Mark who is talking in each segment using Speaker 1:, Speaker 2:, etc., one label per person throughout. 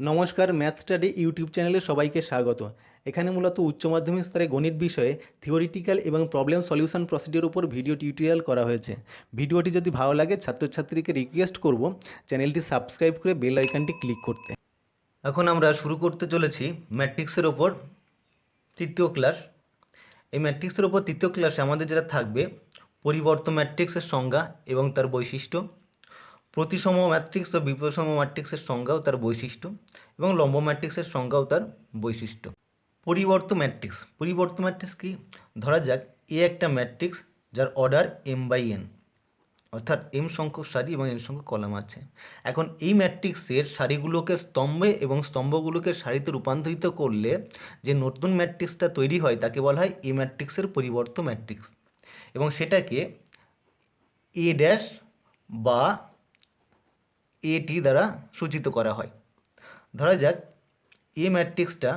Speaker 1: নমস্কার, math study YouTube চ্যানেলে সবাইকে স্বাগত। এখানে মূলত উচ্চ মাধ্যমিক স্তরে গণিত বিষয়ে থিওরিটিক্যাল এবং প্রবলেম সলিউশন প্রসিডিওর উপর ভিডিও টিউটোরিয়াল করা হয়েছে। ভিডিওটি যদি ভালো লাগে ছাত্রছাত্রীকে রিকোয়েস্ট করব চ্যানেলটি সাবস্ক্রাইব করে বেল আইকনটি ক্লিক করতে। এখন আমরা শুরু করতে চলেছি ম্যাট্রিক্সের ওপর তৃতীয় ক্লাস। এই ম্যাট্রিক্সের ওপর তৃতীয় ক্লাসে আমাদের যেটা থাকবে পরিবর্ত ম্যাট্রিক্সের সংজ্ঞা এবং তার বৈশিষ্ট্য, প্রতিসম ম্যাট্রিক্স ও বিপরীতসম ম্যাট্রিক্সের সংজ্ঞা ও তার বৈশিষ্ট্য এবং লম্ব ম্যাট্রিক্সের সংজ্ঞা ও তার বৈশিষ্ট্য। পরিবর্ত ম্যাট্রিক্স কি? ধরা যাক এ একটা ম্যাট্রিক্স যার অর্ডার m/n, অর্থাৎ m সংখ্যক সারি এবং n সংখ্যক কলাম আছে। এখন এই ম্যাট্রিক্সের সারিগুলোকে স্তম্ভে এবং স্তম্ভগুলোকে সারিতে রূপান্তরিত করলে যে নতুন ম্যাট্রিক্সটা তৈরি হয় তাকে বলা হয় এ ম্যাট্রিক্সের পরিবর্ত ম্যাট্রিক্স, এবং সেটাকে এ ড্যাশ বা এটি দ্বারা সূচিত করা হয়। ধরা যাক এ ম্যাট্রিক্সটা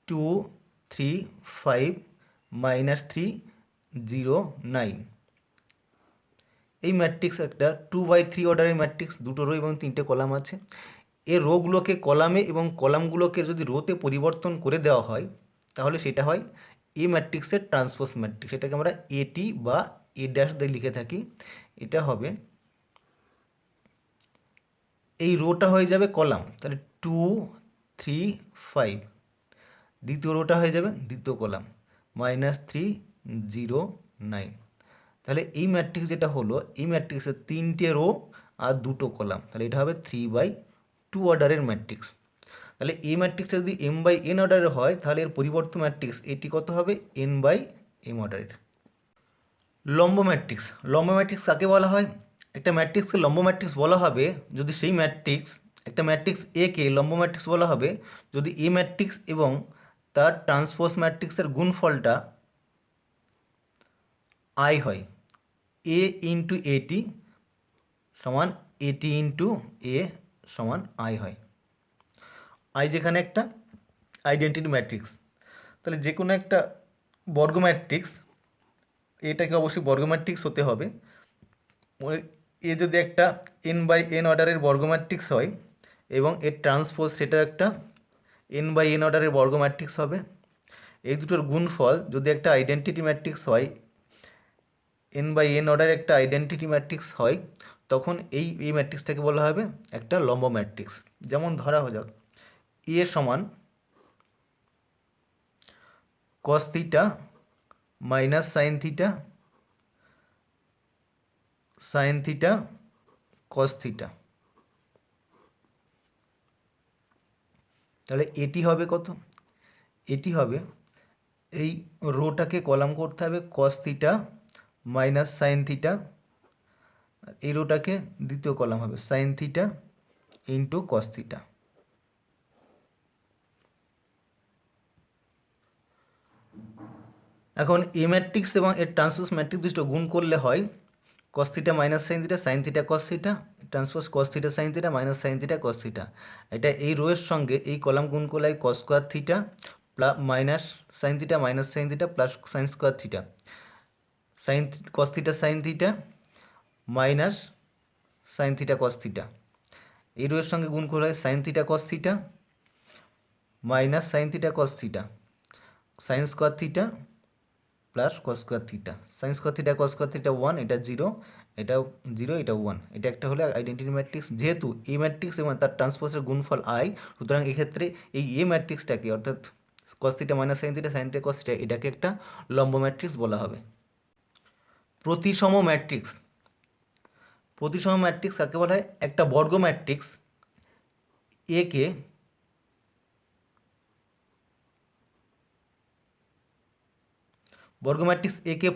Speaker 1: 2 3 5 -3 0 9। এই ম্যাট্রিক্স একটা 2/3 অর্ডারের ম্যাট্রিক্স, দুটো রো এবং তিনটে কলাম আছে। এর রোগুলোকে কলামে এবং কলামগুলোকে যদি রোতে পরিবর্তন করে দেওয়া হয় তাহলে সেটা হয় এ ম্যাট্রিক্সের ট্রান্সপোজ ম্যাট্রিক্স। সেটাকে আমরা এটি বা এ ড্যাশ দিয়ে লিখে থাকি। এটা হবে, এই রোটা হয়ে যাবে কলাম, তাহলে 2 3 5। দ্বিতীয় রোটা হয়ে যাবে দ্বিতীয় কলাম -3 0 9। তাহলে এই ম্যাট্রিক্স যেটা হলো, এই ম্যাট্রিক্সের তিনটে রো আর দুটো কলাম, তাহলে এটা হবে 3/2 অর্ডারের ম্যাট্রিক্স। তাহলে এই ম্যাট্রিক্সটা যদি m/n অর্ডারের হয় তাহলে এর পরিবর্ত ম্যাট্রিক্স এটি কত হবে? n/m অর্ডারের। লম্ব ম্যাট্রিক্স কাকে বলা হয়? একটা ম্যাট্রিক্সকে লম্ব ম্যাট্রিক্স বলা হবে যদি সেই ম্যাট্রিক্স, একটা ম্যাট্রিক্স এ কে লম্ব ম্যাট্রিক্স বলা হবে যদি এ ম্যাট্রিক্স এবং তার ট্রান্সপোজ ম্যাট্রিক্সের গুণফলটা আই হয়। এ ইন্টু এটি সমান এটি ইন্টু এ সমান আই হয়। আই যেখানে একটা আইডেন্টিটি ম্যাট্রিক্স, তাহলে যে কোনো একটা বর্গ ম্যাট্রিক্স, এটাকে অবশ্যই বর্গ ম্যাট্রিক্স হতে হবে। এ যদি একটা n/n অর্ডারের বর্গ ম্যাট্রিক্স হয় এবং এর ট্রান্সপোজ সেটা একটা n/n অর্ডারের বর্গ ম্যাট্রিক্স হবে। এই দুটোর গুণফল যদি একটা আইডেন্টিটি ম্যাট্রিক্স হয়, n/n অর্ডারের একটা আইডেন্টিটি ম্যাট্রিক্স হয়, তখন এই ম্যাট্রিক্সটাকে বলা হবে একটা লম্ব ম্যাট্রিক্স। যেমন ধরা যাক এ সমান cos theta minus sine theta sine theta cos theta. তাহলে এটি হবে কত? এটি হবে, এই রোটাকে কলাম করতে হবে cos theta minus sine theta, এই রোটাকে দ্বিতীয় কলাম হবে sine theta into cos theta. এখন এ ম্যাট্রিক্স এবং এর ট্রান্সপোজ ম্যাট্রিক্স দুটো গুণ করলে হয় cos theta minus sine theta sine theta cos theta, transpose cos theta sine theta minus sine theta cos theta. এটা এই রো এর সঙ্গে এই কলাম গুণ করলে হয় cos square theta plus minus sine theta minus sine theta plus sine square theta, sine cos theta sine theta minus sine theta cos theta. এই row এর সঙ্গে গুণ করলে হয় sine theta cos theta minus sine theta cos theta, sine square theta plus cos square theta. Sine square theta cos square theta 1, এটা 0, এটা 0, এটা 1। এটা একটা হলো আইডেন্টিটি ম্যাট্রিক্স। যেহেতু এ ম্যাট্রিক্স এবং তার ট্রান্সপোজের গুণফল আই, সুতরাং এক্ষেত্রে এই এ ম্যাট্রিক্সটাকে অর্থাৎ cos theta minus sine theta sine theta cos theta এটাকে একটা লম্ব ম্যাট্রিক্স বলা হবে। প্রতিসম ম্যাট্রিক্স কাকে বলা হয়? একটা বর্গ ম্যাট্রিক্স এ কে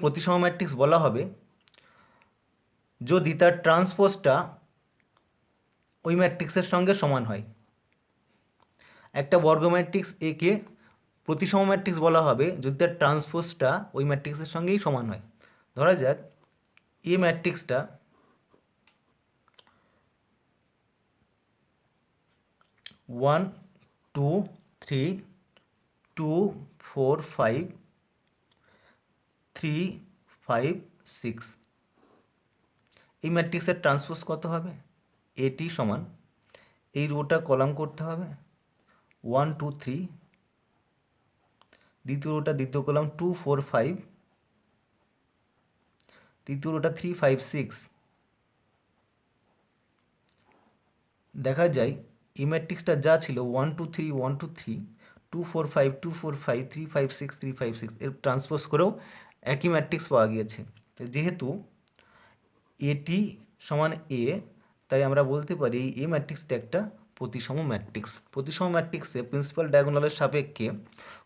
Speaker 1: প্রতিসম ম্যাট্রিক্স বলা হবে যদি তার ট্রান্সপোজটা ওই ম্যাট্রিক্সের সঙ্গে সমান হয়। একটা বর্গ ম্যাট্রিক্স এ কে প্রতিসম ম্যাট্রিক্স বলা হবে যদি তার ট্রান্সপোজটা ওই ম্যাট্রিক্সের সঙ্গেই সমান হয়। ধরা যাক এ ম্যাট্রিক্সটা 1 2 3 2 4 5 3 5 6। এই ম্যাট্রিক্সের ট্রান্সপোজ কত হবে? এটি সমান এই রোটা কলাম করতে হবে 1 2 3, দ্বিতীয় রোটা দ্বিতীয় কলাম 2 4 5, তৃতীয় রোটা 3 5 6। দেখা যায় এই ম্যাট্রিক্সটা যা ছিল 1 2 3 1 2 3 2 4 5 2 4 5 3 5 6 3 5 6 এর ট্রান্সপোজ করেও একই ম্যাট্রিক্স পাওয়া গিয়েছে। তো যেহেতু এটি সমান এ, তাই আমরা বলতে পারি এই এ ম্যাট্রিক্সটা একটা প্রতিসম ম্যাট্রিক্স। প্রতিসম ম্যাট্রিক্সে প্রিন্সিপাল ডায়াগোনালের সাপেক্ষে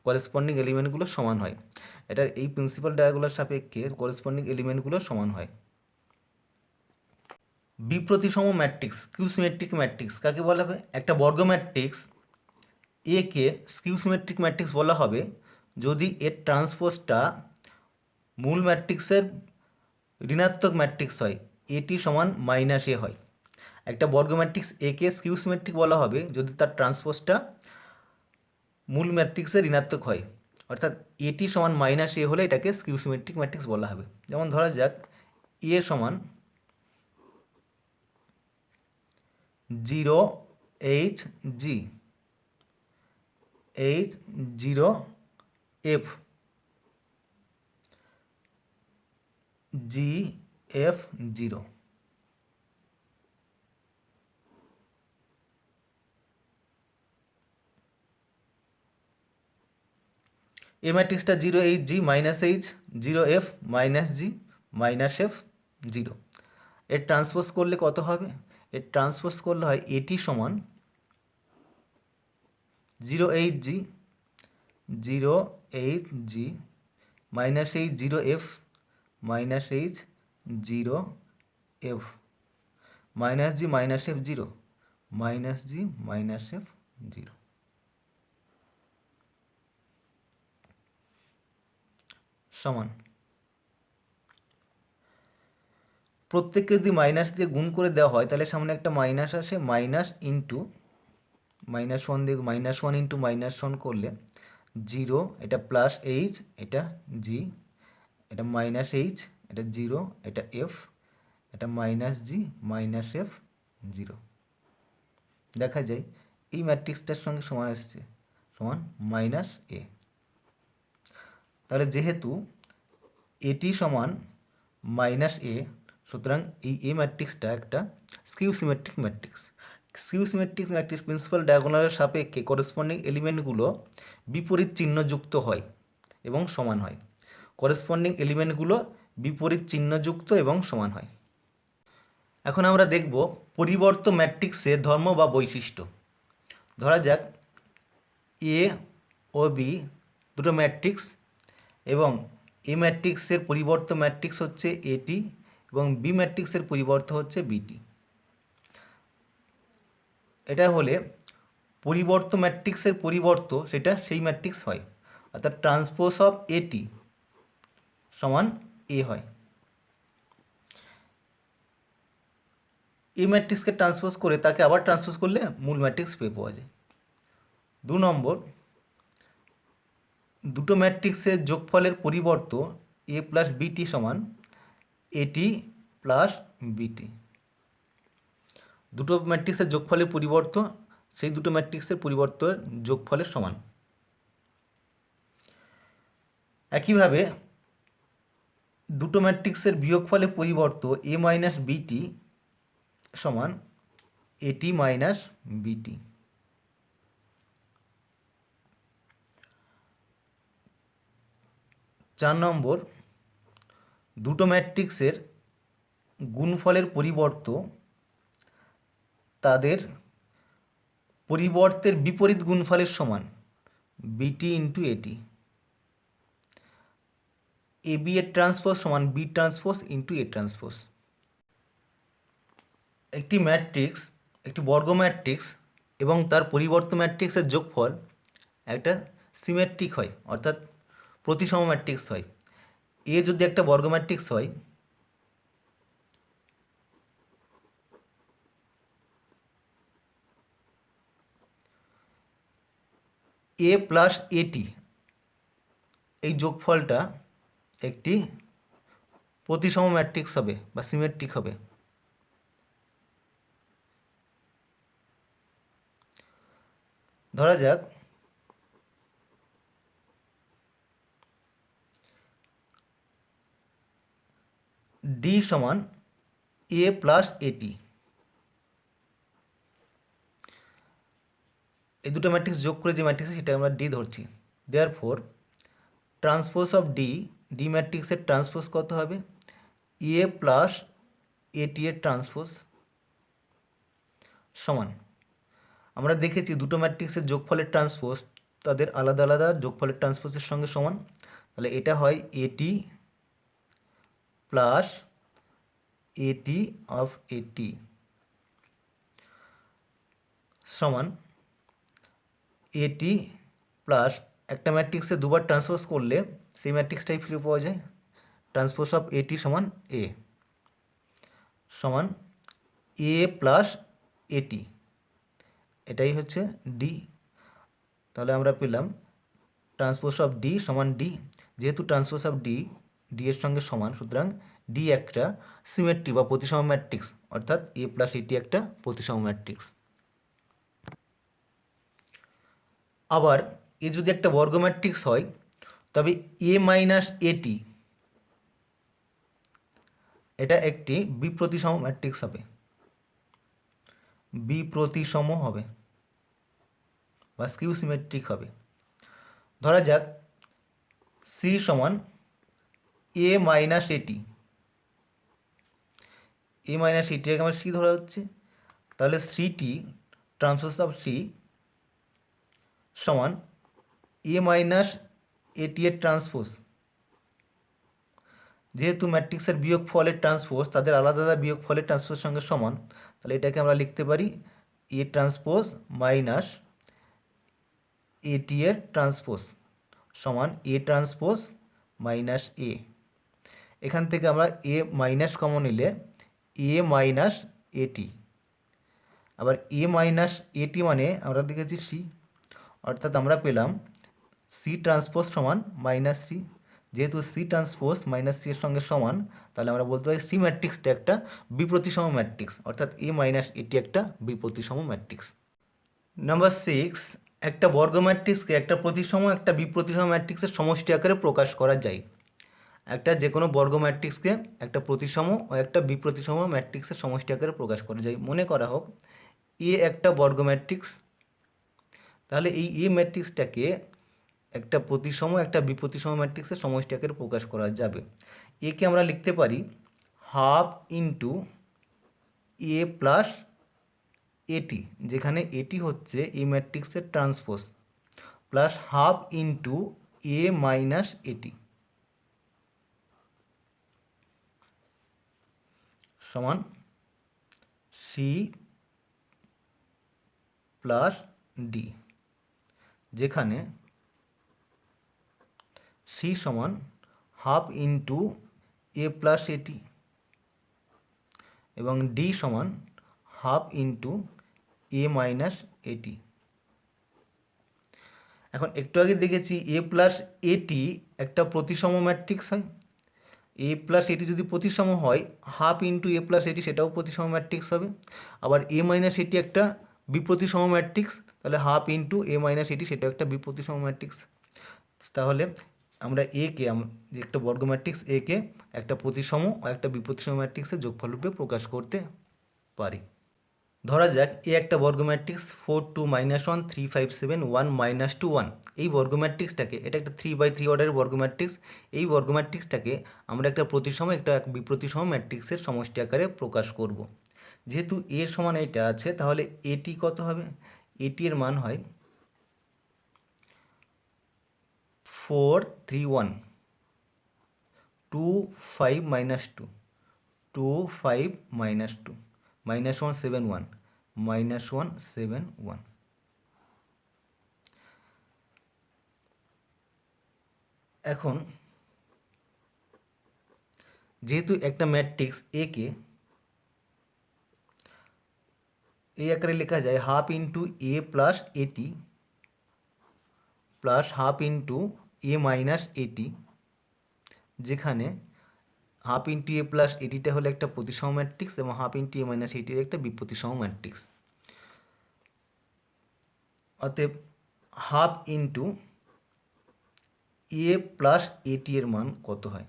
Speaker 1: করেসপন্ডিং এলিমেন্টগুলো সমান হয়। এটার এই প্রিন্সিপাল ডায়াগোনালের সাপেক্ষে করেসপন্ডিং এলিমেন্টগুলো সমান হয়। বিপ্রতিসম ম্যাট্রিক্স, স্কিউ সিমেট্রিক ম্যাট্রিক্স কাকে বলা হবে? একটা বর্গ ম্যাট্রিক্স এ কে স্কিউ সিমেট্রিক ম্যাট্রিক্স বলা হবে যদি এর ট্রান্সপোজটা মূল ম্যাট্রিক্সের ঋণাত্মক ম্যাট্রিক্স হয়, এটি সমান মাইনাস এ হয়। একটা বর্গ ম্যাট্রিক্স এ কে স্কিউ সিমেট্রিক বলা হবে যদি তার ট্রান্সপোজটা মূল ম্যাট্রিক্সের ঋণাত্মক হয়, অর্থাৎ এটি সমান মাইনাস এ হলে এটাকে স্কিউ সিমেট্রিক ম্যাট্রিক্স বলা হবে। যেমন ধরা যাক এ সমান 0 H G H 0 F G F 0। এ ম্যাট্রিক্সটা 0 H G minus H 0 F minus G minus F 0। এর ট্রান্সপোজ করলে কত হবে? এর ট্রান্সপোজ করলে হয় এটি সমান 0 H G 0 H G minus H 0 F minus H 0 F minus G minus F 0 minus G minus F 0 সমান। প্রত্যেককে যদি মাইনাস দিয়ে গুণ করে দেওয়া হয় তাহলে সামনে একটা মাইনাস আসে, মাইনাস ইন্টু -1 দিয়ে -1 ইন্টু -1 করলে 0, এটা প্লাস H, এটা G, এটা মাইনাস H, এটা 0, এটা F, এটা মাইনাস G মাইনাস F 0। দেখা যায় এই ম্যাট্রিক্সটার সঙ্গে সমান আসছে, সমান মাইনাস এ। তাহলে যেহেতু এটি সমান মাইনাস এ, সুতরাং এই এ ম্যাট্রিক্সটা একটা skew symmetric matrix. Skew symmetric matrix principal ডায়াগোনালের সাপেক্ষে করেসপন্ডিং এলিমেন্টগুলো বিপরীত চিহ্নযুক্ত হয় এবং সমান হয়। করেসপন্ডিং এলিমেন্টগুলো বিপরীত চিহ্নযুক্ত এবং সমান হয়। এখন আমরা দেখব পরিবর্ত ম্যাট্রিক্সের ধর্ম বা বৈশিষ্ট্য। ধরা যাক এ ও বি দুটো ম্যাট্রিক্স এবং এ ম্যাট্রিক্সের পরিবর্ত ম্যাট্রিক্স হচ্ছে এটি এবং বি ম্যাট্রিক্সের পরিবর্ত হচ্ছে বিটি। এটা হলে পরিবর্ত ম্যাট্রিক্সের পরিবর্ত সেটা সেই ম্যাট্রিক্স হয়, অর্থাৎ ট্রান্সপোজ অফ এটি সমান এ হয়। এই ম্যাট্রিক্সকে ট্রান্সপোজ করে তাকে আবার ট্রান্সপোজ করলে মূল ম্যাট্রিক্স পেয়ে পাওয়া যায়। 2 নম্বর, দুটো ম্যাট্রিক্সের যোগফলের পরিবর্ত এ প্লাস বিটি সমান এটি প্লাস বিটি। দুটো ম্যাট্রিক্সের যোগফলের পরিবর্ত সেই দুটো ম্যাট্রিক্সের পরিবর্তনের যোগফলের সমান। একইভাবে দুটো ম্যাট্রিক্সের বিয়োগফলের পরিবর্ত এ মাইনাস বিটি সমান এটি মাইনাস বিটি। 4 নম্বর, দুটো ম্যাট্রিক্সের গুণফলের পরিবর্ত তাদের পরিবর্তের বিপরীত গুণফলের সমান B T into A T. A B এর ট্রান্সপোজ সমান B transpose into A transpose. একটি ম্যাট্রিক্স, একটি বর্গ ম্যাট্রিক্স এবং তার পরিবর্ত ম্যাট্রিক্সের যোগফল একটা সিমেট্রিক হয়, অর্থাৎ প্রতিসম ম্যাট্রিক্স হয়। এ যদি একটা বর্গ ম্যাট্রিক্স হয়, এ প্লাস এটি এই যোগফলটা একটি প্রতিসম ম্যাট্রিক্স হবে বা সিমেট্রিক হবে। ধরা যাক ডি সমান এ প্লাস এটি, এই দুটো ম্যাট্রিক্স যোগ করে যে ম্যাট্রিক্স সেটা আমরা ডি ধরছি। Therefore transpose of D, D ম্যাট্রিক্সের ট্রান্সপোজ কত হবে? এ প্লাস এটি এর ট্রান্সপোজ সমান, আমরা দেখেছি দুটো ম্যাট্রিক্সের যোগফলের ট্রান্সপোজ তাদের আলাদা আলাদা যোগফলের ট্রান্সপোজের সঙ্গে সমান। তাহলে এটা হয় এটি প্লাস এটি অফ এটি সমান এটি প্লাস একটা ম্যাট্রিক্সে দুবার ট্রান্সপোজ করলে সেই ম্যাট্রিক্সটাই ফিরে পাওয়া যায়, ট্রান্সপোজ অফ এটি সমান এ সমান এ প্লাস এটি, এটাই হচ্ছে ডি। তাহলে আমরা পেলাম ট্রান্সপোজ অফ ডি সমান ডি। যেহেতু ট্রান্সপোজ অফ ডি ডি এর সঙ্গে সমান, সুতরাং ডি একটা সিমেট্রি বা প্রতিসম ম্যাট্রিক্স, অর্থাৎ এ প্লাস এটি একটা প্রতিসম ম্যাট্রিক্স। আবার এ যদি একটা বর্গ ম্যাট্রিক্স হয় তবে এ মাইনাস এটি এটা একটি বিপ্রতিসম ম্যাট্রিক্স হবে, বিপ্রতিসম হবে বা স্কিউ সিমেট্রিক হবে। ধরা যাক সি সমান এ মাইনাস এটি, এ মাইনাস এটিকে আমার সি ধরা হচ্ছে, তাহলে সিটি ট্রান্সপোজ অফ সি সমান এ মাইনাস এটি এর ট্রান্সপোজ। যেহেতু ম্যাট্রিক্সের বিয়োগ ফলের ট্রান্সপোজ তাদের আলাদা আলাদা বিয়োগ ফলের ট্রান্সপোজের সঙ্গে সমান, তাহলে এটাকে আমরা লিখতে পারি এ ট্রান্সপোজ মাইনাস এটি এর ট্রান্সপোজ সমান এ ট্রান্সপোজ মাইনাস এ। এখান থেকে আমরা এ মাইনাস কমন নিলে এ মাইনাস এটি, আবার এ মাইনাস এটি মানে আমরা লিখেছি সি, অর্থাৎ আমরা পেলাম সি ট্রান্সপোজ সমান মাইনাস সি। যেহেতু সি ট্রান্সপোজ মাইনাস সি এর সঙ্গে সমান, তাহলে আমরা বলতে পারি সি ম্যাট্রিক্সটা একটা বিপ্রতিসম ম্যাট্রিক্স, অর্থাৎ এ মাইনাস এটি একটা বিপ্রতিসম ম্যাট্রিক্স। নাম্বার 6, একটা বর্গ ম্যাট্রিক্সকে একটা প্রতিসম একটা বিপ্রতিসম ম্যাট্রিক্সের সমষ্টি আকারে প্রকাশ করা যায়। একটা যে কোনো বর্গ ম্যাট্রিক্সকে একটা প্রতিসম ও একটা বিপ্রতিসম ম্যাট্রিক্সের সমষ্টি আকারে প্রকাশ করা যায়। মনে করা হোক এ একটা বর্গ ম্যাট্রিক্স, তাহলে এই এ ম্যাট্রিক্সটাকে একটা প্রতিসম একটা বিপ্রতিসম ম্যাট্রিক্সের সমষ্টি আকারে প্রকাশ করা যাবে। একে আমরা লিখতে পারি হাফ ইন্টু এ প্লাস এটি, যেখানে এটি হচ্ছে এই ম্যাট্রিক্সের transpose, plus half into A minus এটি সমান সি প্লাস ডি, যেখানে সি সমান হাফ ইন্টু এ প্লাস এটি এবং ডি সমান হাফ ইন্টু এ মাইনাস এটি। এখন একটু আগে দেখেছি এ প্লাস এটি একটা প্রতিসম ম্যাট্রিক্স হয়, এ প্লাস এটি যদি প্রতিসম হয় হাফ ইন্টু এ প্লাস এটি সেটাও প্রতিসম ম্যাট্রিক্স হবে। আবার এ মাইনাস এটি একটা বিপ্রতিসম ম্যাট্রিক্স, তাহলে হাফ ইন্টু এ মাইনাস এটি সেটাও একটা বিপ্রতিসম ম্যাট্রিক্স। তাহলে আমরা একে যে একটা বর্গ ম্যাট্রিক্স একে একটা প্রতিসম ও একটা বিপ্রতিসম ম্যাট্রিক্সের যোগফল রূপে প্রকাশ করতে পারি। ধরা যাক এ একটা বর্গ ম্যাট্রিক্স 4 2 -1 3 5 7 1 -2 1। এই বর্গ ম্যাট্রিক্সটাকে এটা একটা 3/3 অর্ডারের বর্গ ম্যাট্রিক্স। এই বর্গ ম্যাট্রিক্সটাকে আমরা একটা প্রতিসম একটা বিপ্রতিসম ম্যাট্রিক্সের সমষ্টি আকারে প্রকাশ করব। যেহেতু এ সমান এটা আছে, তাহলে এটি কত হবে? এটি এর মান হয় 4 3 1 2 5 -2 2 5 -2 -1 7 1 -1 7 1। এখন যেহেতু একটা ম্যাট্রিক্স এ কে এই আকারে লেখা যায় হাফ ইন্টু এ প্লাস এটি plus half into A minus এটি, যেখানে হাফ ইন্টু এ প্লাস এটিটা হলো একটা প্রতিসম ম্যাট্রিক্স এবং হাফ ইন্টু এ মাইনাস এটির একটা বিপ্রতিসম ম্যাট্রিক্স। অতএব হাফ ইন্টু এ প্লাস এটি এর মান কত হয়,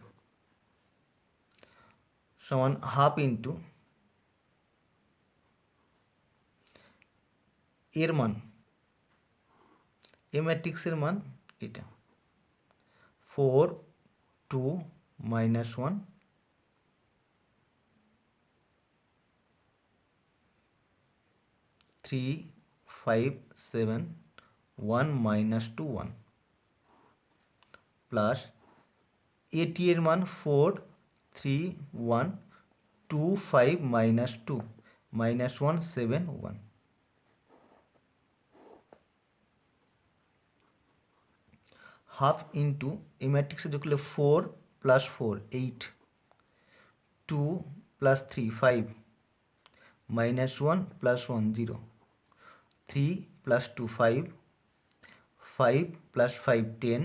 Speaker 1: সমান হাফ ইন্টু এর মান, এ ম্যাট্রিক্সের মান এটা 4 2 -1 3 5 7 1 -2 1 প্লাস এটি এর মান 4 3 1 2 5 -2 -1 7 1 হাফ ইন্টু এই ম্যাট্রিক্সে যোগ করলে 4 + 4 8 2 + 3 5 -1 + 1 0 3 + 2 5 5 + 5 10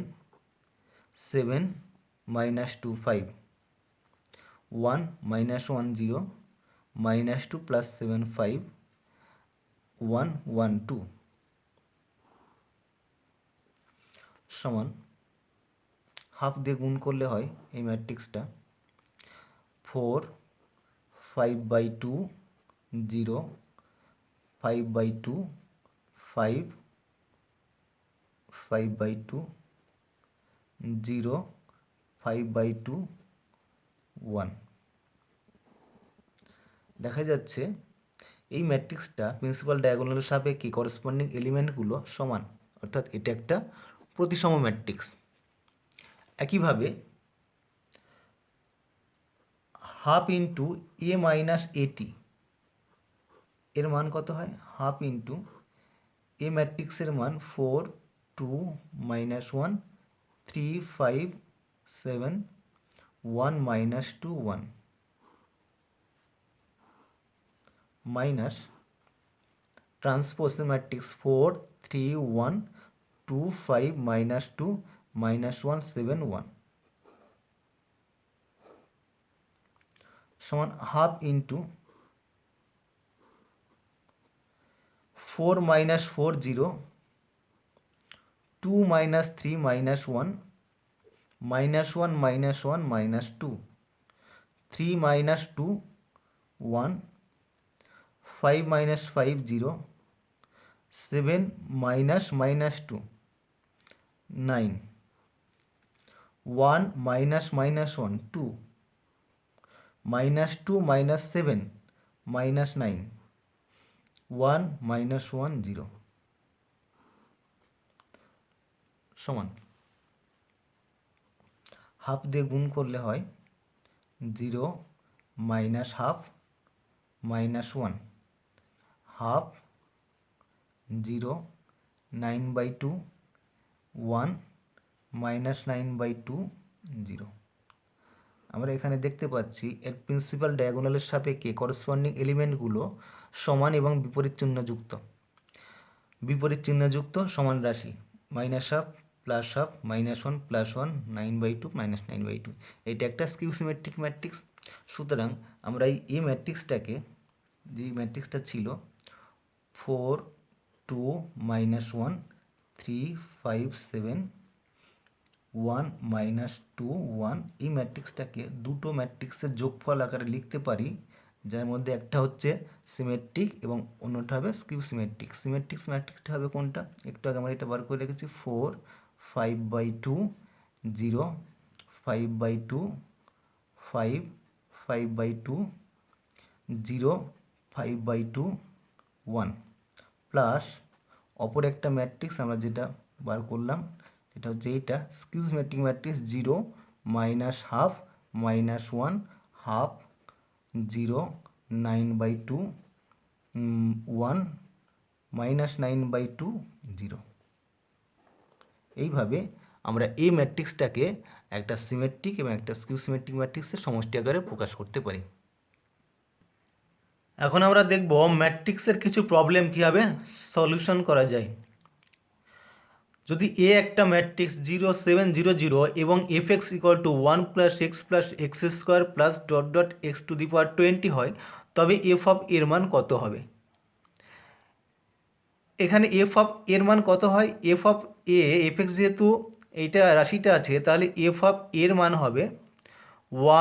Speaker 1: 7 -2 5 1 -1 0 -2 + 7 5 1 1 2 সমান হাফ দিয়ে গুণ করলে হয় এই ম্যাট্রিক্সটা 4 5/2 0 5/2 5 5/2 0 5/2 1 দেখা যাচ্ছে এই ম্যাট্রিক্সটা প্রিন্সিপাল ডায়াগোনালের সাপেক্ষে করসপন্ডিং এলিমেন্টগুলো সমান, অর্থাৎ এটা একটা প্রতিসম ম্যাট্রিক্স। একইভাবে হাফ ইন্টু এ মাইনাস এটি এর মান কত হয়, হাফ ইন্টু এ ম্যাট্রিক্সের মান 4 2 -1 3 5 7 1 -2 1 মাইনাস ট্রান্সপোজ ম্যাট্রিক্স 4 3 1 2 5 -2 -1 7 1 সমান হাফ ইন্টু 4 -4 0 2 -3 -1 -1 -1 -2 3 -2 1 5 -5 0 7 -2 9 1 -1 2 -2 -7 -9 1 -1 0 সমান হাফ দিয়ে গুণ করলে হয় 0 -half -1 হাফ 0 9/2 1 -9/2 0 আমরা এখানে দেখতে পাচ্ছি এর প্রিন্সিপাল ডায়াগোনালের সাপেক্ষে করসপন্ডিং এলিমেন্টগুলো সমান এবং বিপরীত চিহ্নযুক্ত। বিপরীত চিহ্নযুক্ত সমান রাশি -half +half -1 +1 9/2 -9/2 এটা একটা স্কিউ সিমেট্রিক ম্যাট্রিক্স। সুতরাং আমরা এই ম্যাট্রিক্সটাকে, যে ম্যাট্রিক্সটা ছিল 4 2 -1 3 5 7 1 -2 1 এই ম্যাট্রিক্সটাকে দুটো ম্যাট্রিক্সের যোগফল আকারে লিখতে পারি, যার মধ্যে একটা হচ্ছে সিমেট্রিক এবং অন্যটা হবে স্কিউ সিমেট্রিক। সিমেট্রিক ম্যাট্রিক্সটা হবে কোনটা, একটু আগে আমরা এটা বার করে রেখেছি 4 5/2 0 5/2 5 5/2 0 5/2 1 প্লাস অপর একটা ম্যাট্রিক্স আমরা যেটা বার করলাম এটা হচ্ছে এইটা skew symmetric matrix 0 -half -1 half 0 9/2 1 -9/2 0। এইভাবে আমরা এই ম্যাট্রিক্সটাকে একটা সিমেট্রিক এবং একটা স্কিউ সিমেট্রিক ম্যাট্রিক্সের সমষ্টি আকারে প্রকাশ করতে পারি। এখন আমরা দেখব ম্যাট্রিক্সের কিছু প্রবলেম কীভাবে সলিউশন করা যায়। যদি এ একটা ম্যাট্রিক্স 0 7 0 0 এবং fx = 1 + x + x² + x⁻20 হয়, তবে f অফ এর মান কত হবে। এখানে এফ অফ এর মান কত হয়, F of A F x যেহেতু এইটা রাশিটা আছে, তাহলে এফ অফ এর মান হবে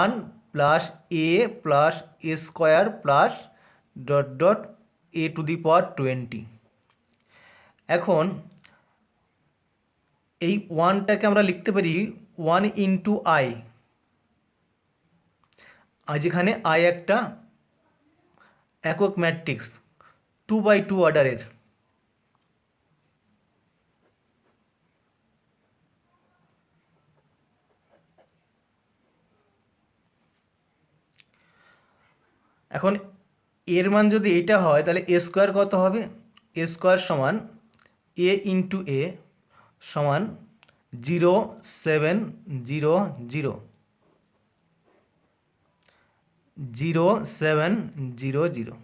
Speaker 1: 1 plus A plus A square plus dot dot A to the power 20। এখন এই ওয়ানটাকে আমরা লিখতে পারি 1 ইন্টু আই, আর যেখানে আই একটা একক ম্যাট্রিক্স 2x2 অর্ডারের। এখন এর মান যদি এটা হয় তাহলে এ স্কোয়ার কত হবে, এ স্কোয়ার সমান এ ইন্টু এ সমান 0 7 0 0 0 7 0 0।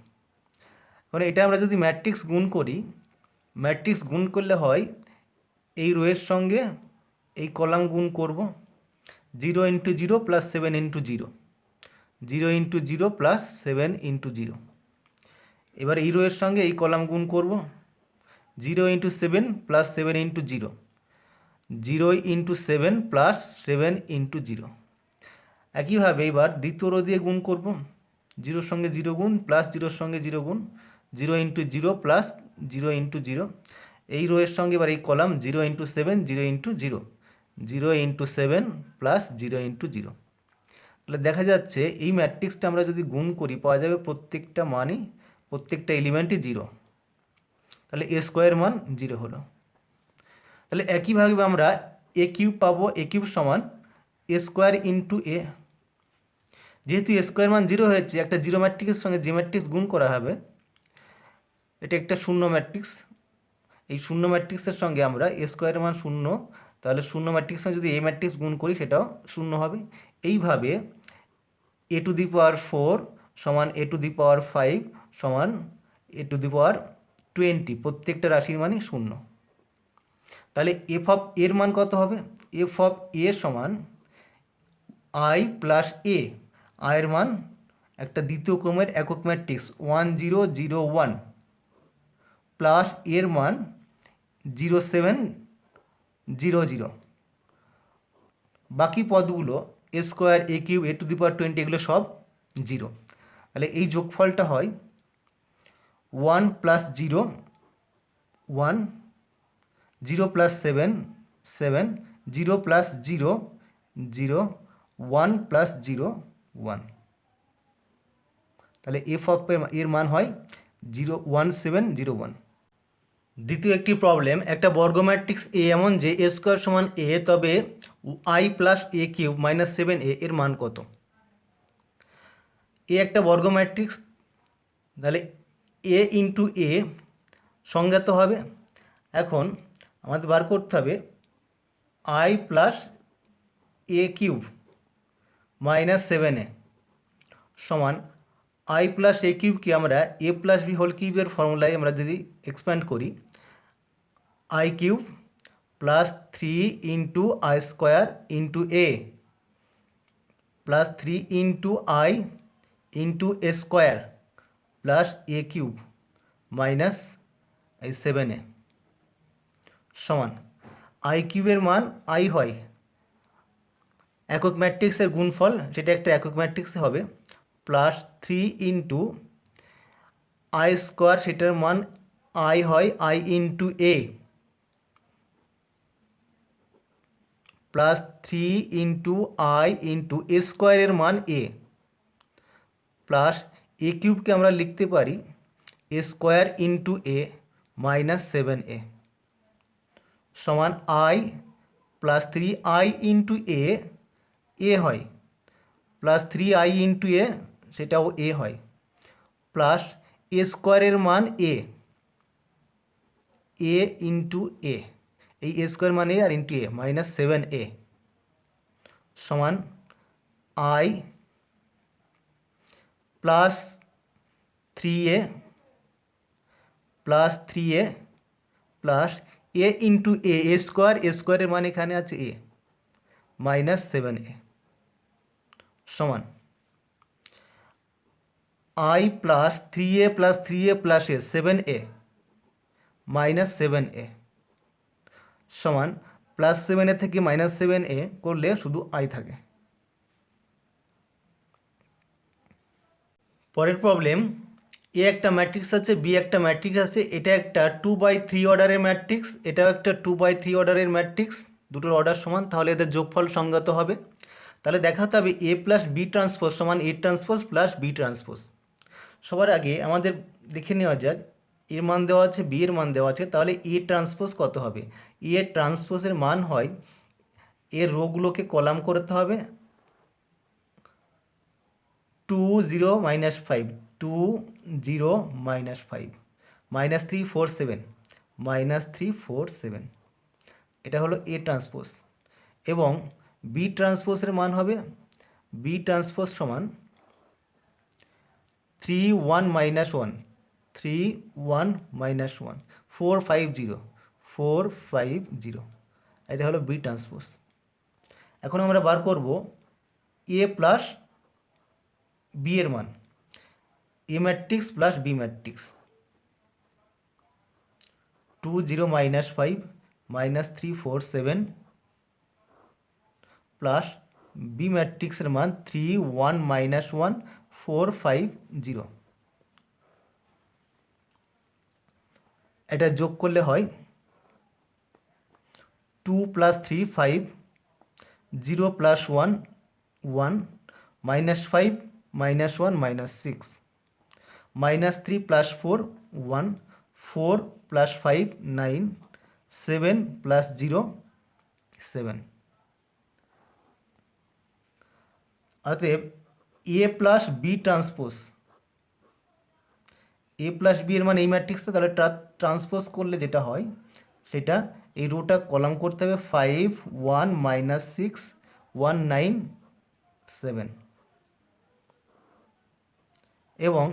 Speaker 1: এখন এটা আমরা যদি ম্যাট্রিক্স গুণ করি, ম্যাট্রিক্স গুণ করলে হয় এই রোয়ের সঙ্গে এই কলাম গুণ করব, 0 into 0 plus 7 into 0, 0 into 0 plus 7 into 0। এবার এই রোয়ের সঙ্গে এই কলাম গুণ করব, 0 into 7 plus 7 into 0, 0 into 7 plus 7 into 0। একইভাবে এবার দ্বিতীয় রো দিয়ে গুণ করব, 0 সঙ্গে 0 গুণ প্লাস 0 সঙ্গে 0 গুণ, 0 ইন্টু 0 প্লাস 0 ইন্টু 0। এই রোয়ের সঙ্গে এবার এই column 0 into 7 0 into 0, 0 into 7 plus 0 into 0। তাহলে দেখা যাচ্ছে এই ম্যাট্রিক্সটা আমরা যদি গুণ করি পাওয়া যাবে প্রত্যেকটা মানই, প্রত্যেকটা এলিমেন্টই 0। তাহলে এ স্কোয়ার মান 0 হলো। তাহলে একইভাবে আমরা এ কিউব পাবো, এ কিউব সমান এ স্কোয়ার ইন্টু এ। যেহেতু এ স্কোয়ার মান 0 হয়েছে, একটা জিরো ম্যাট্রিক্সের সঙ্গে যে ম্যাট্রিক্স গুণ করা হবে এটা একটা শূন্য ম্যাট্রিক্স, এই শূন্য ম্যাট্রিক্সের সঙ্গে আমরা এ স্কোয়ারের মান 0, তাহলে শূন্য ম্যাট্রিক্সের সঙ্গে যদি এই ম্যাট্রিক্স গুণ করি সেটাও 0 হবে। এইভাবে এ টু দি পাওয়ার 4 সমান এ টু দি পাওয়ার 5 সমান এ টু দি পাওয়ার 20, প্রত্যেকটা রাশির মানই 0। তাহলে এফ অফ এর মান কত হবে, এফ অফ এ সমান আই প্লাস এ, আয়ের মান একটা দ্বিতীয় ক্রমের একক ম্যাট্রিক্স 1 0 0 1 প্লাস এর মান 0 7 0 0। বাকি পদগুলো A square A cube A to the power 20 এগুলো সব 0। তাহলে এই যোগফলটা হয় 1 প্লাস 0 1, 0 প্লাস 7 7, 0 প্লাস 0 0, 1 প্লাস 0 1। তাহলে এফ অফ এর মান হয় 0 1 7 0 1। দ্বিতীয় একটি প্রবলেম, একটা বর্গ ম্যাট্রিক্স এ এমন যে এ স্কোয়ার সমান এ, তবে I plus A cube minus 7 এর মান কত। এ একটা বর্গ ম্যাট্রিক্স, তাহলে এ ইন্টু এ সংজ্ঞাত হবে। এখন আমাদের বার করতে হবে I plus A cube minus 7 সমান আই প্লাস এ কিউবকে আমরা এ প্লাস বি হোল কিউবের ফর্মুলায় আমরা যদি এক্সপ্যান্ড করি, I cube plus 3 into I square into A plus 3 into I into A square plus A cube minus এই 7 সমান আই কিউবের মান আই হয় একক ম্যাট্রিক্সের গুণফল, সেটা একটা একক ম্যাট্রিক্সে হবে, প্লাস 3 ইন্টু আই স্কোয়ার, সেটার মান আই হয় I into A plus 3 into I into A স্কোয়ারের মান এ প্লাস এ কিউবকে আমরা লিখতে পারি A square into A minus 7 সমান I plus 3 I into A হয় প্লাস 3 আই ইন্টু এ, সেটাও এ হয়, প্লাস এ স্কোয়ারের মান এ ইন্টু এ, এই এ স্কোয়ার মান এ আর ইন্টু এ মাইনাস 7 সমান I plus 3 plus 3 plus A into A স্কোয়ারের মান এখানে আছে এ মাইনাস 7 সমান I plus 3 plus 3 plus 7 -7a সমান +7a থেকে -7a করলে শুধু I থাকে। পরের প্রবলেম, এ একটা ম্যাট্রিক্স আছে, বি একটা ম্যাট্রিক্স আছে, এটা একটা 2/3 অর্ডারের ম্যাট্রিক্স, এটাও একটা 2/3 অর্ডারের ম্যাট্রিক্স, দুটোর অর্ডার সমান, তাহলে এদের যোগফল সংগত হবে। তাহলে দেখাতে হবে A + B ট্রান্সপোজ সমান A transpose plus B transpose. সবার আগে আমাদের দেখে নেওয়া যাক, এর মান দেওয়া আছে, বি এর মান দেওয়া আছে, তাহলে A ট্রান্সপোজ কত হবে। A ট্রান্সপোজের মান হয়, এর রোগুলোকে কলাম করতে হবে 2 0 -5 2 0 -5 -3 4 7 -3 4 7, এটা হলো A ট্রান্সপোজ। এবং বি ট্রান্সপোজের মান হবে, বি ট্রান্সপোজ সমান 3 1 -1 3 1 -1 4 5 0 4 5 0, এটা হলো বি ট্রান্সপোজ। এখন আমরা বার করব এ প্লাস বি এর মান, A matrix plus B matrix. 2 0 -5 -3 4 7 plus B ম্যাট্রিক্সের মান 3 1 -1 4 5 0, এটা যোগ করলে হয় 2 + 3 5 0 + 1 1 -5 -1 -6 -3 + 4 1 4 + 5 9 7 + 0 7। অতএব এ প্লাস বি ট্রান্সপোজ, এ প্লাস বি এর মানে এই ম্যাট্রিক্সটা, তাহলে ট্রান্সপোজ করলে যেটা হয় সেটা এই রোটা কলাম করতে হবে 5 1 -6 1 9 7, এবং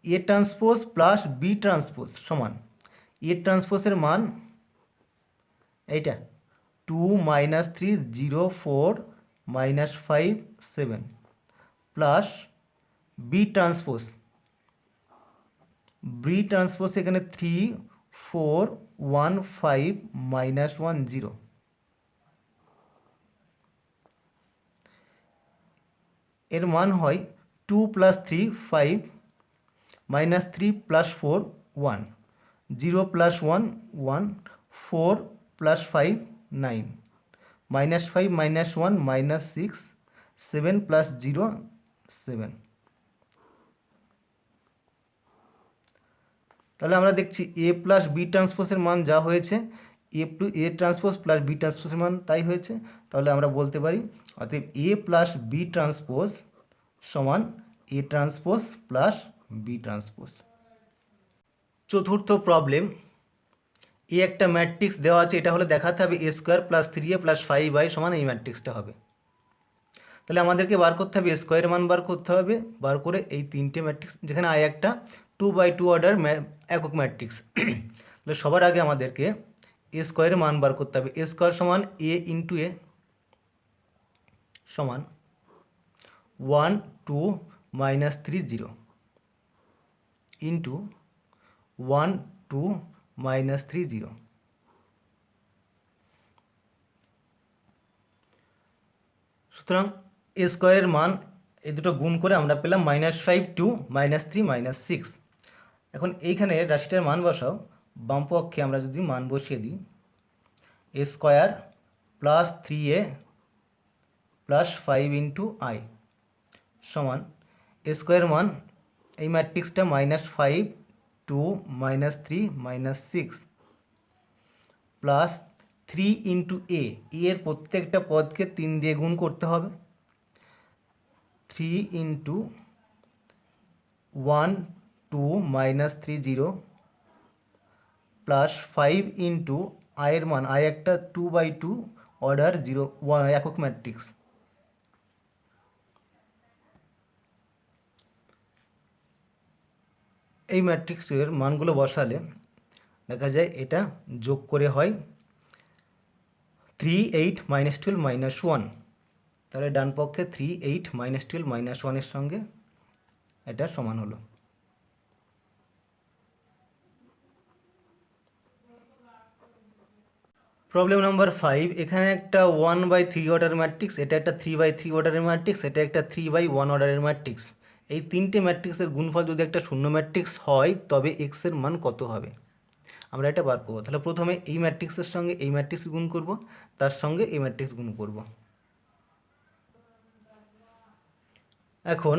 Speaker 1: A transpose plus B transpose সমান এ ট্রান্সপোজের মান এইটা 2 -3 0 4 -5 7 plus B transpose, B transpose এখানে 3 4 1 5 -1 0, এর মান হয় 2 + 3 5 -3 + 4 1 0 + 1 1 4 + 5 9 -5 -1 -6 7 + 0 7। তাহলে আমরা দেখছি এ প্লাস বি ট্রান্সপোজের মান যা হয়েছে, এ ট্রান্সপোজ প্লাস বি ট্রান্সপোজের মান তাই হয়েছে। তাহলে আমরা বলতে পারি অতএব এ প্লাস বি ট্রান্সপোজ সমান A transpose plus B transpose. চতুর্থ প্রবলেম, এ একটা ম্যাট্রিক্স দেওয়া আছে, এটা হলে দেখাতে হবে A² + 3A + 5i সমান এই ম্যাট্রিক্সটা হবে। তাহলে আমাদেরকে বার করতে হবে স্কোয়ারের মান বার করতে হবে, বার করে এই তিনটে ম্যাট্রিক্স, যেখানে আই একটা 2/2 অর্ডার একক ম্যাট্রিক্স, তাহলে সবার আগে আমাদেরকে এ স্কোয়ারের মান বার করতে হবে। এ স্কোয়ার সমান A × A সমান 1 2 -3 0 ইন্টু 1 2 -3 0, সুতরাং এ স্কোয়ারের মান এই দুটো গুণ করে আমরা পেলাম -5 2 -3 -6। এখন এইখানে রাশিটার মান বসাও, বাম পক্ষে আমরা যদি মান বসিয়ে দিই A² + 3A + 5 × I সমান এ স্কোয়ারের মান এই ম্যাট্রিক্সটা -5 2 -3 -6 প্লাস 3 × A, এর প্রত্যেকটা পদকে 3 দিয়ে গুণ করতে হবে, 3 × 1 2 -3 0 প্লাস 5 × I এর মান, I একটা 2/2 অর্ডার 0 একক ম্যাট্রিক্স, এই ম্যাট্রিক্সের মানগুলো বসালে দেখা যায় এটা যোগ করে হয় 3 8 -12 -1, তাহলে ডান পক্ষে 3 8 -12 -1 এর সঙ্গে এটা সমান হলো। প্রবলেম নাম্বার 5, এখানে একটা 1/3 অর্ডারের ম্যাট্রিক্স, এটা একটা 3/3 অর্ডারের ম্যাট্রিক্স, এটা একটা 3/1 অর্ডারের ম্যাট্রিক্স। এই তিনটে ম্যাট্রিক্সের গুণফল যদি একটা শূন্য ম্যাট্রিক্স হয় তবে এক্স এর মান কত হবে, আমরা এটা বার করবো। তাহলে প্রথমে এই ম্যাট্রিক্সের সঙ্গে এই ম্যাট্রিক্স গুণ করব, তার সঙ্গে এই ম্যাট্রিক্স গুণ করব। এখন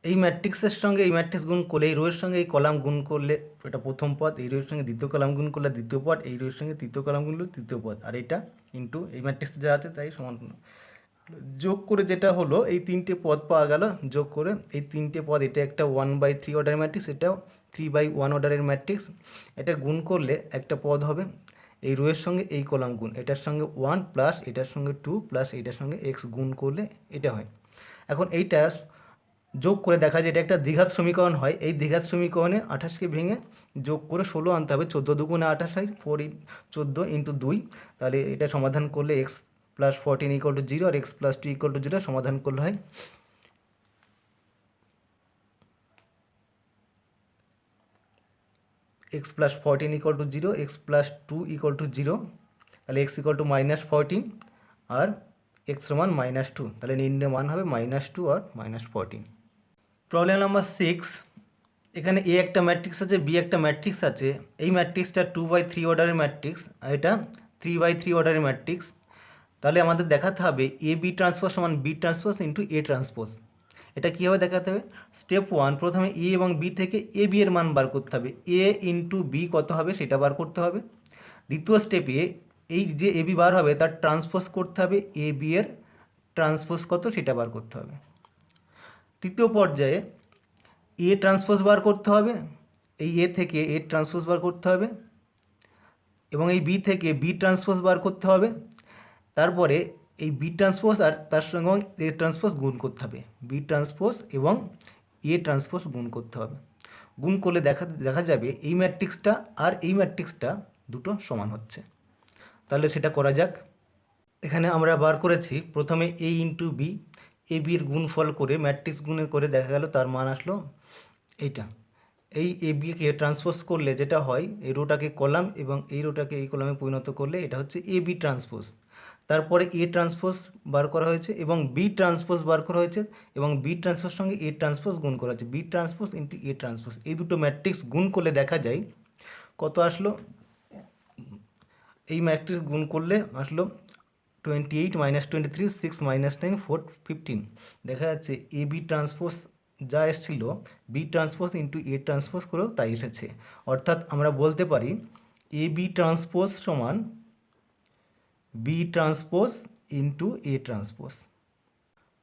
Speaker 1: এই ম্যাট্রিক্সের সঙ্গে এই ম্যাট্রিক্স গুণ করলে, এই রোয়ের সঙ্গে এই কলাম গুণ করলে এটা প্রথম পদ, এই রোয়ের সঙ্গে দ্বিতীয় কলাম গুণ করলে দ্বিতীয় পদ, এই রোয়ের সঙ্গে তৃতীয় কলাম গুণ করলে তৃতীয় পদ, আর এটা ইন্টু এই ম্যাট্রিক্সে যা আছে তাই সমান। যোগ করে যেটা হলো এই তিনটে পদ পাওয়া গেল, যোগ করে এই তিনটে পদ, এটা একটা 1/3 অর্ডারের ম্যাট্রিক্স, এটাও 3/1 অর্ডারের ম্যাট্রিক্স। এটা গুণ করলে একটা পদ হবে, এই রোয়ের সঙ্গে এই কলাম গুণ, এটার সঙ্গে 1 প্লাস এটার সঙ্গে 2 প্লাস এটার সঙ্গে এক্স গুণ করলে এটা হয়। এখন এইটা যোগ করে দেখা যায় এটা একটা দ্বিঘাত সমীকরণ হয়। এই দ্বিঘাত সমীকরণে 28কে ভেঙে যোগ করে 16 আনতে হবে। 14 দুগুণে 28 হয়, 14 ইন্টু 2, তাহলে এটা সমাধান করলে এক্স প্লাস 14 ইকুয়াল টু 0 আর এক্স প্লাস 2 ইকুয়াল টু 0 সমাধান করলে হয় x plus 14 equal to 0, x plus 2 equal to 0, তাহলে এক্স ইকুয়াল টু -14 আর এক্স সমান -2, তাহলে নির্ণয় মান হবে -2 আর -14। প্রবলেম নাম্বার 6, এখানে এ একটা ম্যাট্রিক্স আছে, বি একটা ম্যাট্রিক্স আছে। এই ম্যাট্রিক্সটা 2/3 অর্ডারের ম্যাট্রিক্স আর এটা 3/3 অর্ডারের ম্যাট্রিক্স। তাহলে আমাদের দেখাতে হবে এ বি ট্রান্সপোজ সমান B transpose into A transpose. এটা কীভাবে দেখাতে হবে? স্টেপ 1, প্রথমে এ এবং বি থেকে এ বি এর মান বার করতে হবে। এ ইন্টু বি কত হবে সেটা বার করতে হবে। দ্বিতীয় স্টেপে এই যে এ বি বার হবে তার ট্রান্সপোজ করতে হবে, এ বি এর ট্রান্সপোজ কত সেটা বার করতে হবে। তৃতীয় পর্যায়ে এ ট্রান্সপোজ বার করতে হবে, এই এ থেকে এ ট্রান্সপোজ বার করতে হবে, এবং এই বি থেকে বি ট্রান্সপোজ বার করতে হবে। তারপরে এই বি ট্রান্সপোজ আর তার সঙ্গে এ ট্রান্সপোজ গুণ করতে হবে, বি ট্রান্সপোজ এবং এ ট্রান্সপোজ গুণ করতে হবে। গুণ করলে দেখা যাবে এই ম্যাট্রিক্সটা আর এই ম্যাট্রিক্সটা দুটো সমান হচ্ছে। তাহলে সেটা করা যাক। এখানে আমরা বার করেছি প্রথমে এ ইন্টু বি, এ বির গুণফল করে ম্যাট্রিক্স গুণে করে দেখা গেল তার মান আসলো এইটা। এই এ বিকে ট্রান্সপোজ করলে যেটা হয়, এই রোটাকে কলাম এবং এই রোটাকে এই কলামে পরিণত করলে এটা হচ্ছে এ বি ট্রান্সপোজ। তারপরে এ ট্রান্সপোজ বার করা হয়েছে এবং বি ট্রান্সপোজ বার করা হয়েছে, এবং বি ট্রান্সপোজ সঙ্গে এ ট্রান্সপোজ গুণ করা হয়েছে, B transpose into A transpose. এই দুটো ম্যাট্রিক্স গুণ করলে দেখা যায় কত আসলো, এই ম্যাট্রিক্স গুণ করলে আসলো 28 - 23 6 - 9 4 15। দেখা যাচ্ছে এ বি ট্রান্সপোজ যা এসেছিল B transpose into A transpose করেও তাই এসেছে। অর্থাৎ আমরা বলতে পারি এ বি ট্রান্সপোজ সমান B transpose into A transpose.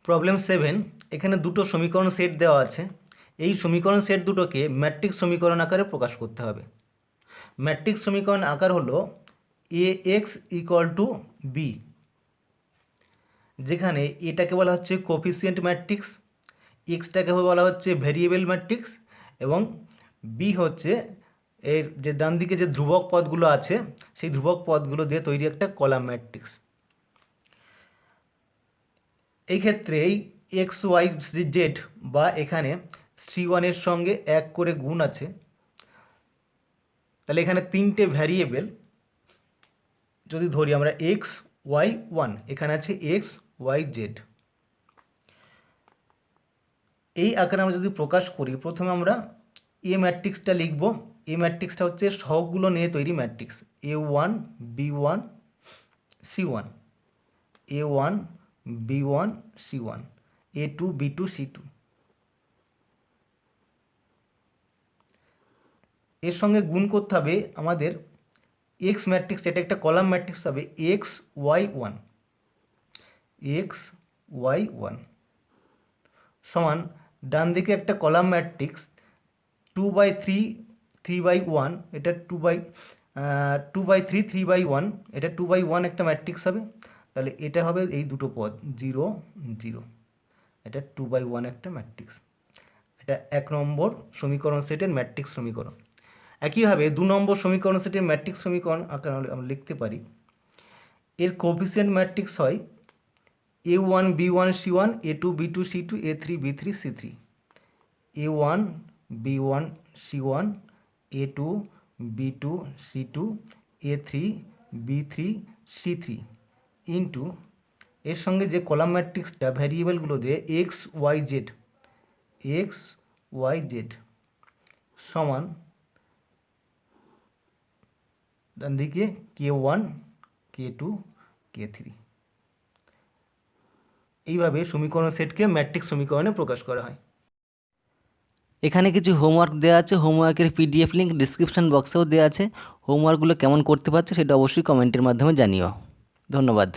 Speaker 1: Problem 7, এখানে দুটো সমীকরণ সেট দেওয়া আছে। এই সমীকরণ সেট দুটোকে ম্যাট্রিক্স সমীকরণ আকারে প্রকাশ করতে হবে। ম্যাট্রিক্স সমীকরণ আকার হলো এ এক্স ইকুয়াল টু বি, যেখানে এটাকে বলা হচ্ছে কোফিসিয়েন্ট ম্যাট্রিক্স, এক্সটাকে বলা হচ্ছে ভেরিয়েবল ম্যাট্রিক্স, এবং বি হচ্ছে এর যে ডান দিকে যে ধ্রুবক পদগুলো আছে সেই ধ্রুবক পদগুলো দিয়ে তৈরি একটা কলাম ম্যাট্রিক্স। এই ক্ষেত্রে এই এক্স ওয়াই জেড বা এখানে C1 এর সঙ্গে 1 করে গুণ আছে, তাহলে এখানে তিনটে ভ্যারিয়েবল যদি ধরি আমরা এক্স ওয়াই ওয়ান, এখানে আছে এক্স ওয়াই জেড। এই আকারে আমরা যদি প্রকাশ করি, প্রথমে আমরা এ ম্যাট্রিক্সটা লিখব। এ ম্যাট্রিক্সটা হচ্ছে সহগগুলো নিয়ে তৈরি matrix, A1 B1 C1, A1 B1 C1, A2 B2 C2। এর সঙ্গে গুণ করতে হবে আমাদের এক্স ম্যাট্রিক্স, এটা একটা কলাম ম্যাট্রিক্স হবে x y one, x y one সমান ডান দিকে একটা কলাম ম্যাট্রিক্স 2/3 3/1, এটা 2/3 3/1, এটা 2/1 একটা ম্যাট্রিক্স হবে। তাহলে এটা হবে এই দুটো পদ 0 0, এটা 2/1 একটা ম্যাট্রিক্স। এটা 1 নম্বর সমীকরণ সেটের ম্যাট্রিক্স সমীকরণ। একইভাবে 2 নম্বর সমীকরণ সেটের ম্যাট্রিক্স সমীকরণ আকারে আমরা লিখতে পারি, এর কোএফিসিয়েন্ট ম্যাট্রিক্স হয় A1 B1 C1, A2 B2 C2, A3 B3 C3, A1 B1 C1, A2 B2 C2, A3 B3 C3 into এর সঙ্গে যে কলাম ম্যাট্রিক্সটা ভ্যারিয়েবলগুলো দিয়ে এক্স ওয়াই জেড সমান ডান দিকে K1 K2 K3। এইভাবে সমীকরণ সেটকে ম্যাট্রিক্স সমীকরণে প্রকাশ করা হয়। এখানে কিছু হোমওয়ার্ক দেওয়া আছে, হোমওয়ার্কের PDF লিঙ্ক ডিসক্রিপশন বক্সেও দেওয়া আছে। হোমওয়ার্কগুলো কেমন করতে পারছো সেটা অবশ্যই কমেন্টের মাধ্যমে জানিও। ধন্যবাদ।